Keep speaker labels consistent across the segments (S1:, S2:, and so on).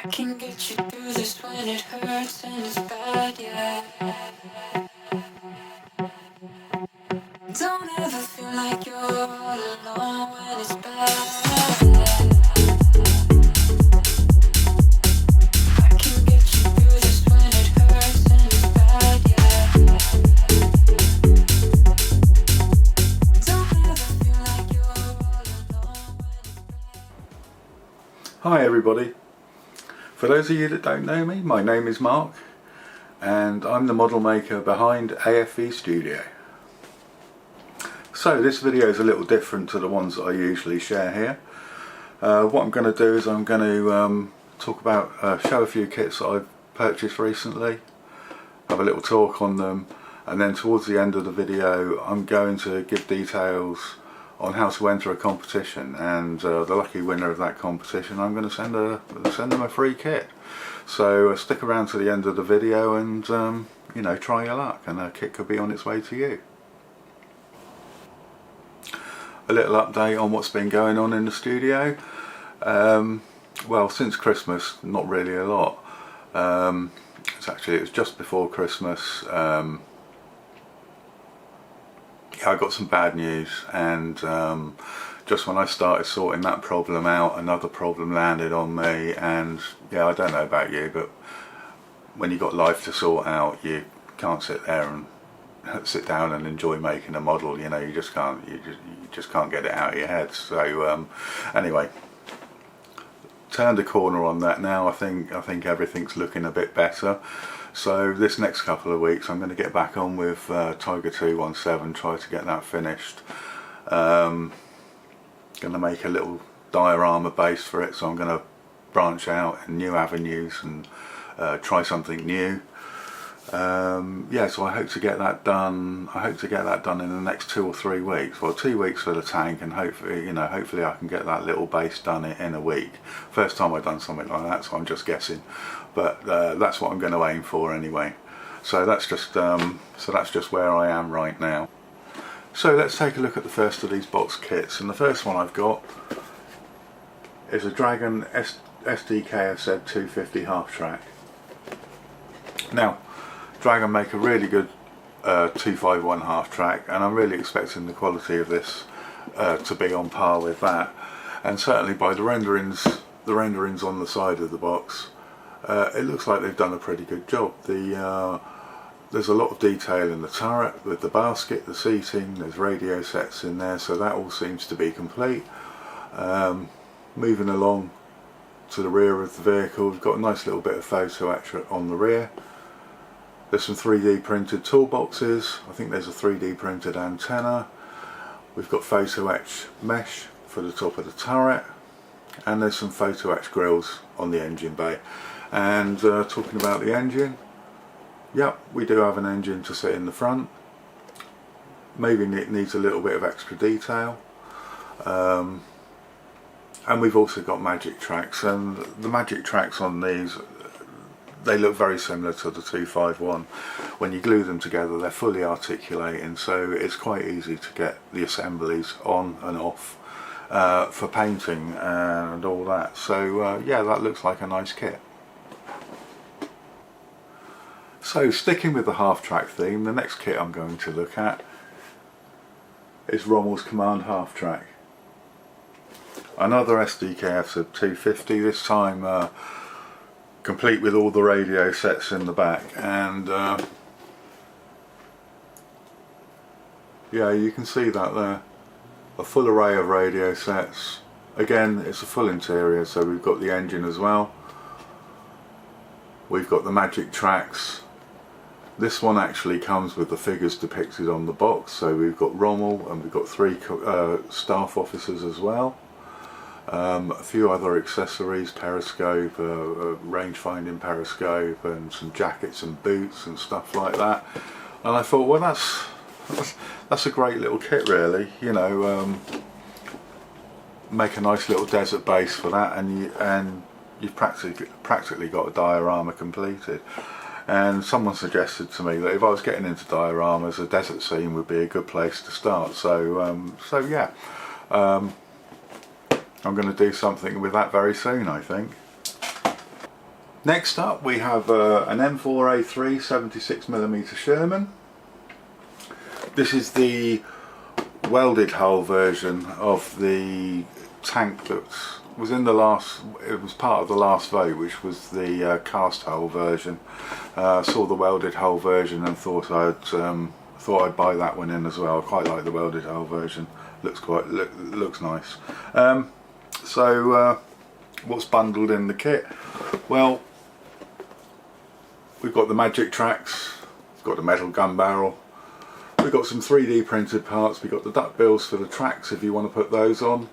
S1: I can get you through this when it hurts and it's bad, yeah. Don't ever feel like you're all alone when it's bad. I can get you through this when it hurts and it's bad, yeah. Don't ever feel like you're all alone when it's bad.
S2: Hi everybody. For those of you that don't know me, my name is Mark and I'm the model maker behind AFV Studio. So this video is a little different to the ones that I usually share here. What I'm going to do is I'm going to talk about, show a few kits that I've purchased recently, have a little talk on them, and then towards the end of the video I'm going to give details on how to enter a competition, and the lucky winner of that competition I'm going to send them a free kit. So stick around to the end of the video and you know, try your luck, and a kit could be on its way to you. A little update on what's been going on in the studio. Well, since Christmas, not really a lot. It was just before Christmas. I got some bad news, and just when I started sorting that problem out, another problem landed on me. And yeah, I don't know about you, but when you've got life to sort out, you can't sit there and sit down and enjoy making a model. You know, you just can't get it out of your head. So anyway, turned a corner on that now. I think everything's looking a bit better. So this next couple of weeks I'm going to get back on with Tiger 217, try to get that finished. Going to make a little diorama base for it, so I'm going to branch out in new avenues and try something new. Yeah, so I hope to get that done. I hope to get that done in the next 2 or 3 weeks. Well, 2 weeks for the tank, and hopefully, you know, hopefully I can get that little base done in a week. First time I've done something like that, so I'm just guessing. But that's what I'm going to aim for anyway. So that's just where I am right now. So let's take a look at the first of these box kits, and the first one I've got is a Dragon Sd.Kfz 250 Halftrack. Now, Dragon make a really good 251 Halftrack, and I'm really expecting the quality of this to be on par with that. And certainly by the renderings on the side of the box, it looks like they've done a pretty good job. There's a lot of detail in the turret with the basket, the seating, there's radio sets in there, so that all seems to be complete. Moving along to the rear of the vehicle, we've got a nice little bit of photo etch on the rear. There's some 3D printed toolboxes. I think there's a 3D printed antenna. We've got photo etch mesh for the top of the turret, and there's some photo etch grills on the engine bay. And talking about the engine, yep, we do have an engine to sit in the front. Maybe it needs a little bit of extra detail. And we've also got magic tracks, and the magic tracks on these, they look very similar to the 251. When you glue them together, they're fully articulating, so it's quite easy to get the assemblies on and off for painting and all that. So yeah, that looks like a nice kit. So sticking with the Halftrack theme, the next kit I'm going to look at is Rommel's Command Halftrack. Another Sd.Kfz 250, this time complete with all the radio sets in the back, and yeah, you can see that there, a full array of radio sets. Again, it's a full interior, so we've got the engine as well, we've got the magic tracks. This one actually comes with the figures depicted on the box, so we've got Rommel and we've got 3 staff officers as well. A few other accessories, periscope, range finding periscope, and some jackets and boots and stuff like that. And I thought, well, that's a great little kit, really. You know, make a nice little desert base for that, and you've practically got a diorama completed. And someone suggested to me that if I was getting into dioramas, a desert scene would be a good place to start. So so yeah, I'm going to do something with that very soon, I think. Next up we have an M4A3 76mm Sherman. This is the welded hull version of the tank that was in the last, it was part of the last vote, which was the cast hull version. Saw the welded hull version and thought I'd buy that one in as well. I quite like the welded hull version. Looks nice. So what's bundled in the kit? Well, we've got the magic tracks, we've got the metal gun barrel, we've got some 3D printed parts, we've got the duck bills for the tracks if you want to put those on,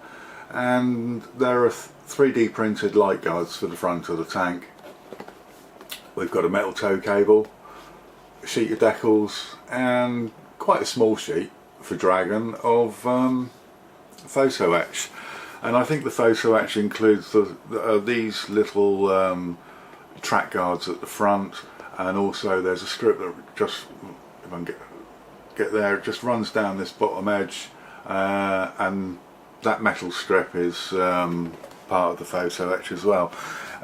S2: and there are 3D printed light guards for the front of the tank. We've got a metal tow cable, a sheet of decals, and quite a small sheet for Dragon of photo etch. And I think the photo etch includes these little track guards at the front, and also there's a strip that just, if I can get there, it just runs down this bottom edge, and that metal strip is part of the photo etch as well.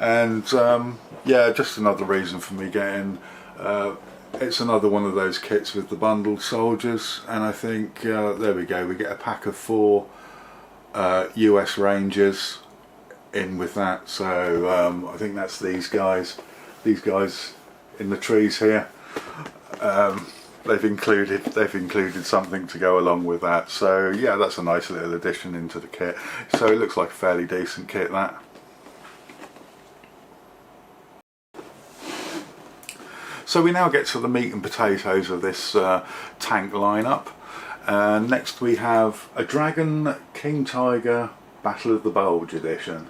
S2: And yeah, just another reason for me getting, it's another one of those kits with the bundled soldiers, and I think there we go, we get a pack of 4 US Rangers in with that. So I think that's these guys in the trees here. They've included something to go along with that. So yeah, that's a nice little addition into the kit. So it looks like a fairly decent kit, that. So we now get to the meat and potatoes of this tank lineup. Next we have a Dragon King Tiger Battle of the Bulge edition.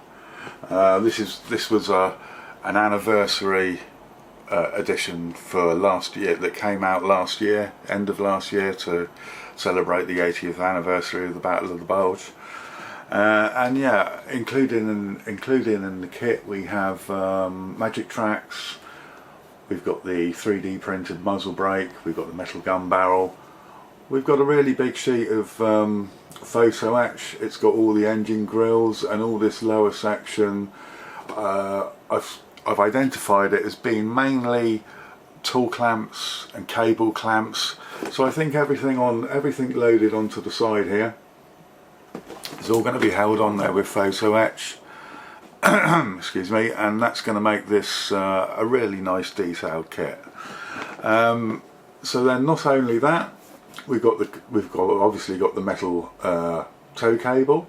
S2: This was an anniversary edition for last year, that came out last year, end of last year, to celebrate the 80th anniversary of the Battle of the Bulge. And yeah, included in the kit we have magic tracks. We've got the 3D printed muzzle brake, we've got the metal gun barrel, we've got a really big sheet of photo etch. It's got all the engine grills and all this lower section. I've identified it as being mainly tool clamps and cable clamps. So I think everything loaded onto the side here is all going to be held on there with photo etch. Excuse me, and that's going to make this a really nice detailed kit. So then, not only that, we've obviously got the metal tow cable.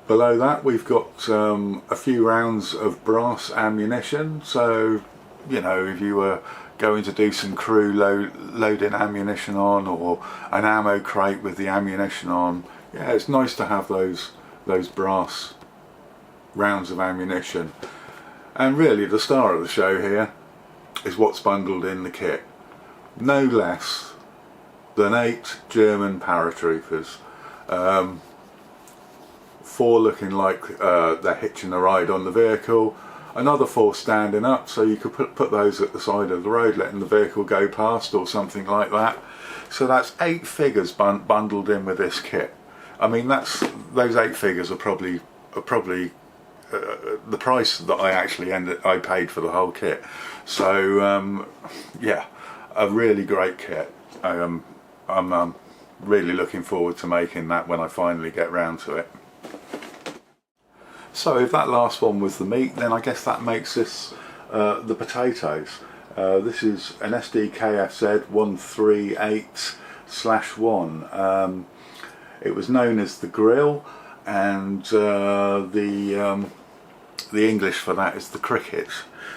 S2: Below that, we've got a few rounds of brass ammunition. So, you know, if you were going to do some crew loading ammunition on, or an ammo crate with the ammunition on, yeah, it's nice to have those brass rounds of ammunition. And really the star of the show here is what's bundled in the kit. No less than 8 German paratroopers, 4 looking like they're hitching a ride on the vehicle, another 4 standing up, so you could put those at the side of the road letting the vehicle go past or something like that. So that's 8 figures bundled in with this kit. I mean, those 8 figures are probably the price that I paid for the whole kit. So yeah, a really great kit. I'm really looking forward to making that when I finally get round to it. So if that last one was the meat, then I guess that makes this the potatoes. This is an Sd.Kfz 138/1. It was known as the Grille, and the English for that is the Cricket.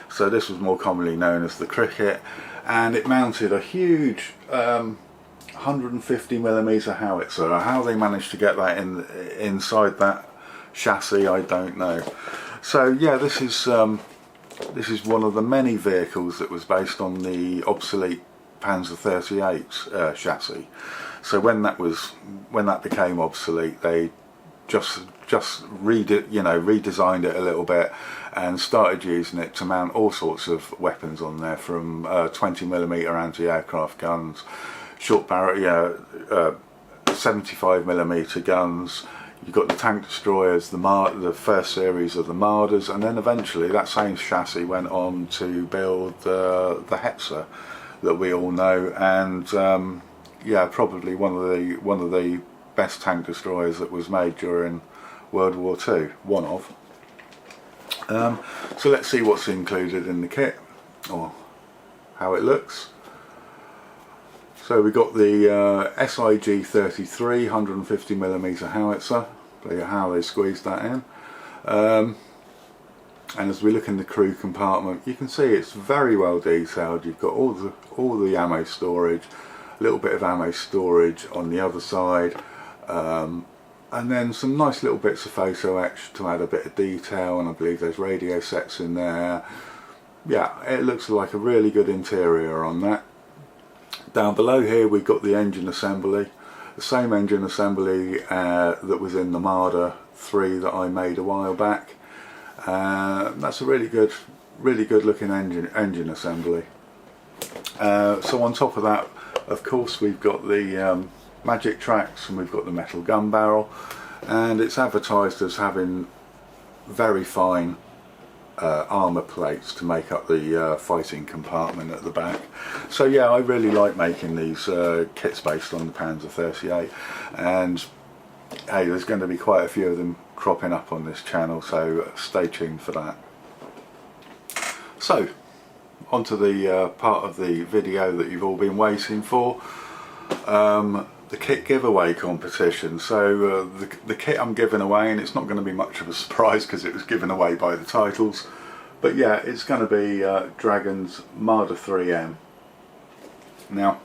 S2: So this was more commonly known as the Cricket, and it mounted a huge 150mm howitzer. How they managed to get that inside that chassis, I don't know. So yeah, this is one of the many vehicles that was based on the obsolete Panzer 38 chassis. So when that became obsolete, they just redesigned it a little bit and started using it to mount all sorts of weapons on there, from 20mm anti-aircraft guns, short barrel, 75mm guns. You've got the tank destroyers, the first series of the Marders, and then eventually that same chassis went on to build the Hetzer that we all know, and yeah, probably one of the best tank destroyers that was made during World War II. One of. So let's see what's included in the kit, or how it looks. So we got the SIG-33 150mm howitzer. How they squeezed that in. And as we look in the crew compartment, you can see it's very well detailed. You've got all the ammo storage, a little bit of ammo storage on the other side, and then some nice little bits of photo etch to add a bit of detail, and I believe there's radio sets in there. Yeah, it looks like a really good interior on that. Down below here we've got the engine assembly, the same engine assembly that was in the Marder 3 that I made a while back. That's a really good looking engine assembly. So on top of that, of course, we've got the magic tracks, and we've got the metal gun barrel, and it's advertised as having very fine armour plates to make up the fighting compartment at the back. So yeah, I really like making these kits based on the Panzer 38, and hey, there's going to be quite a few of them cropping up on this channel, so stay tuned for that. So onto the part of the video that you've all been waiting for, the kit giveaway competition. So the kit I'm giving away, and it's not going to be much of a surprise because it was given away by the titles, but yeah, it's going to be Dragon's Marder 3M. Now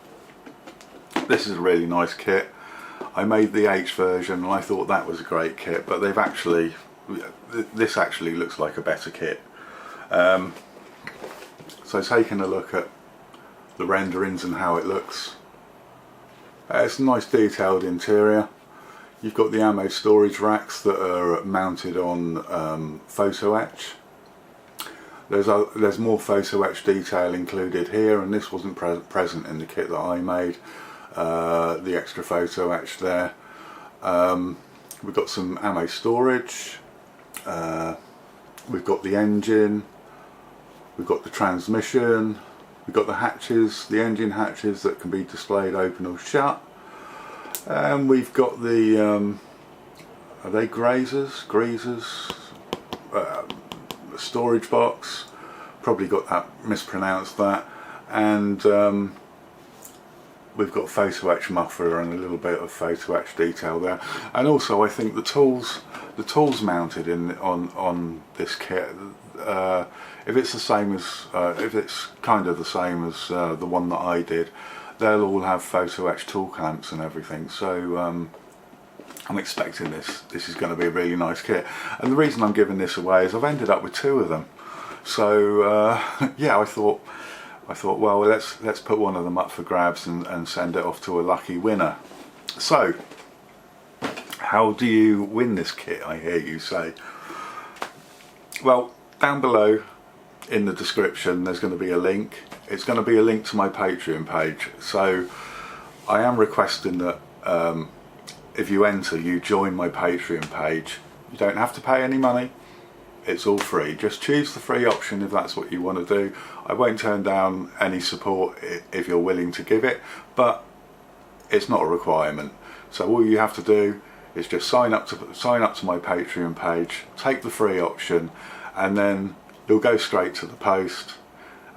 S2: this is a really nice kit. I made the H version and I thought that was a great kit, but they've actually, this actually looks like a better kit. So taking a look at the renderings and how it looks, it's a nice detailed interior. You've got the ammo storage racks that are mounted on photo etch. There's more photo etch detail included here, and this wasn't present in the kit that I made. The extra photo etch there. We've got some ammo storage. We've got the engine. We've got the transmission. We've got the hatches, the engine hatches that can be displayed open or shut. And we've got the, are they greasers? Storage box. Probably got that, mispronounced that. And we've got photo etch muffler and a little bit of photo etch detail there. And also I think the tools mounted on this kit, if it's the same as, if it's kind of the same as the one that I did, they'll all have photo etch tool clamps and everything. So I'm expecting this is going to be a really nice kit. And the reason I'm giving this away is I've ended up with 2 of them. So yeah, I thought, well, let's put one of them up for grabs and send it off to a lucky winner. So, how do you win this kit, I hear you say? Well, down below in the description there's going to be a link. It's going to be a link to my Patreon page. So I am requesting that if you enter, you join my Patreon page. You don't have to pay any money. It's all free. Just choose the free option if that's what you want to do. I won't turn down any support if you're willing to give it, but it's not a requirement. So all you have to do is just sign up to my Patreon page, take the free option, and then you'll go straight to the post.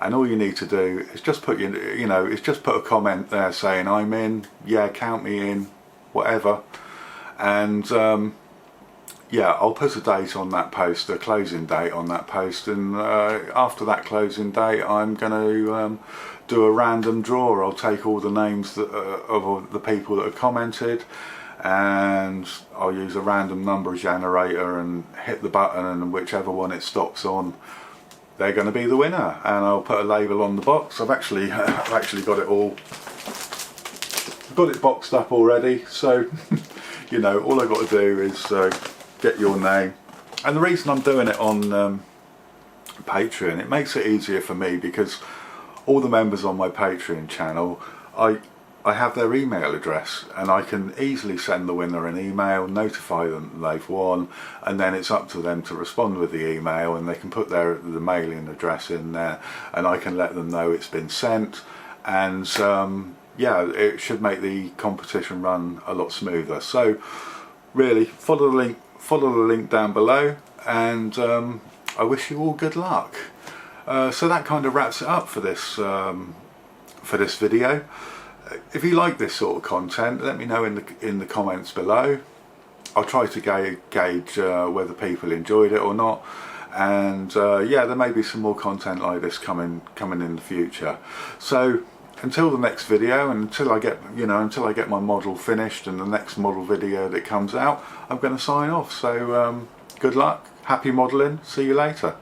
S2: And all you need to do is just put put a comment there saying I'm in, yeah, count me in, whatever, and yeah, I'll put a date on that post, a closing date on that post, and after that closing date I'm going to do a random draw. I'll take all the names of the people that have commented, and I'll use a random number generator and hit the button, and whichever one it stops on, they're going to be the winner. And I'll put a label on the box. I've actually got it all, got it boxed up already, so you know, all I've got to do is get your name. And the reason I'm doing it on Patreon, it makes it easier for me because all the members on my Patreon channel, I I have their email address, and I can easily send the winner an email, notify them that they've won, and then it's up to them to respond with the email, and they can put the mailing address in there, and I can let them know it's been sent, and yeah, it should make the competition run a lot smoother. So really, follow the link down below, and I wish you all good luck. So that kind of wraps it up for this video. If you like this sort of content, let me know in the comments below. I'll try to gauge whether people enjoyed it or not, and yeah, there may be some more content like this coming in the future. So until the next video, and until I get my model finished and the next model video that comes out, I'm going to sign off. So good luck, happy modelling, see you later.